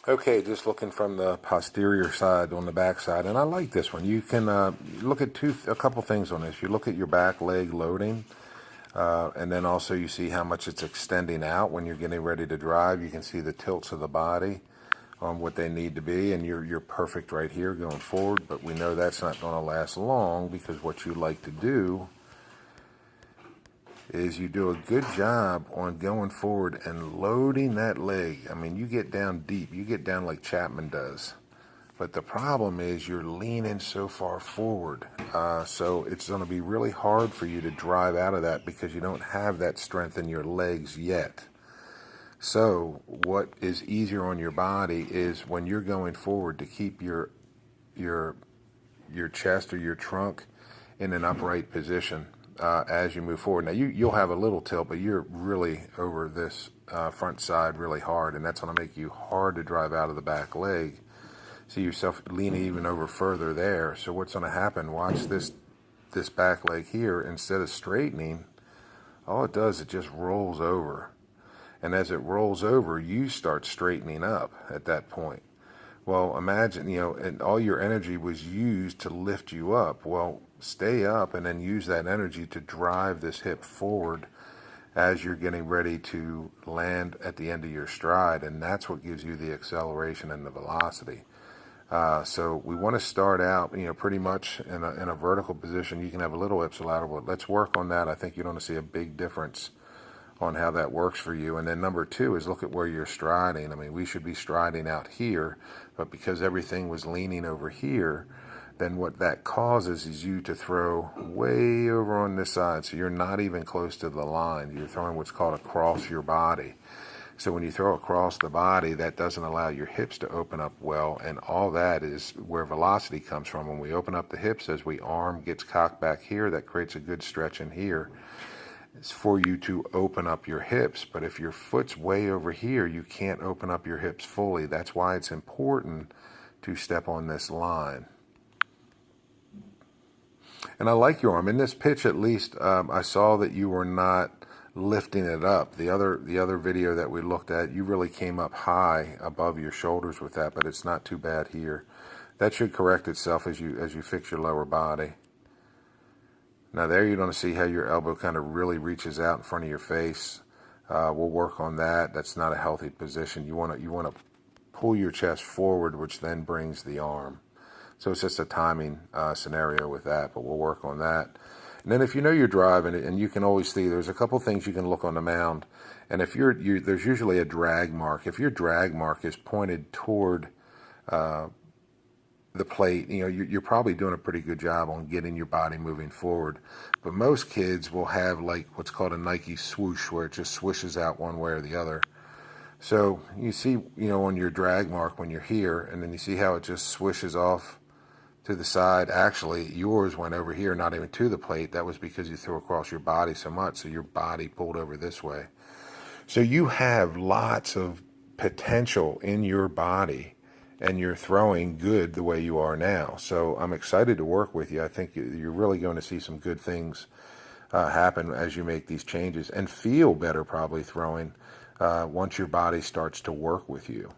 Okay, just looking from the posterior side on the back side, and I like this one. You can look at a couple things on this. You look at your back leg loading, and then also you see how much it's extending out when you're getting ready to drive. You can see the tilts of the body on what they need to be, and you're perfect right here going forward, but we know that's not going to last long, because what you like to do is you do a good job on going forward and loading that leg. I mean, you get down deep. You get down like Chapman does. But the problem is you're leaning so far forward. So it's going to be really hard for you to drive out of that because you don't have that strength in your legs yet. So what is easier on your body is when you're going forward to keep your chest or your trunk in an upright position. As you move forward. Now you'll have a little tilt, but you're really over this front side really hard, and that's going to make you hard to drive out of the back leg. See yourself leaning even over further there. So what's going to happen, watch this back leg here, instead of straightening, all it does, it just rolls over. And as it rolls over, you start straightening up at that point. Well, imagine, and all your energy was used to lift you up. Well, stay up and then use that energy to drive this hip forward as you're getting ready to land at the end of your stride, and that's what gives you the acceleration and the velocity. So we want to start out, pretty much in a vertical position. You can have a little ipsilateral, but let's work on that. I think you're going to see a big difference on how that works for you. And then number two is look at where you're striding. I mean, we should be striding out here, but because everything was leaning over here, then what that causes is you to throw way over on this side. So you're not even close to the line. You're throwing what's called across your body. So when you throw across the body, that doesn't allow your hips to open up well, and all that is where velocity comes from. When we open up the hips, as we arm gets cocked back here, that creates a good stretch in here. It's for you to open up your hips, but if your foot's way over here, you can't open up your hips fully. That's why it's important to step on this line. And I like your arm. In this pitch, at least, I saw that you were not lifting it up. The other video that we looked at, you really came up high above your shoulders with that, but it's not too bad here. That should correct itself as you fix your lower body. Now there you're going to see how your elbow kind of really reaches out in front of your face. We'll work on that. That's not a healthy position. You want to pull your chest forward, which then brings the arm. So it's just a timing scenario with that, but we'll work on that. And then if you know you're driving, and you can always see, there's a couple things you can look on the mound. And if there's usually a drag mark. If your drag mark is pointed toward the plate, you're probably doing a pretty good job on getting your body moving forward. But most kids will have like what's called a Nike swoosh, where it just swishes out one way or the other. So you see, on your drag mark when you're here, and then you see how it just swishes off to the side. Actually, yours went over here, not even to the plate. That was because you threw across your body so much, so your body pulled over this way. So you have lots of potential in your body, and you're throwing good the way you are now. So I'm excited to work with you. I think you're really going to see some good things happen as you make these changes, and feel better probably throwing once your body starts to work with you.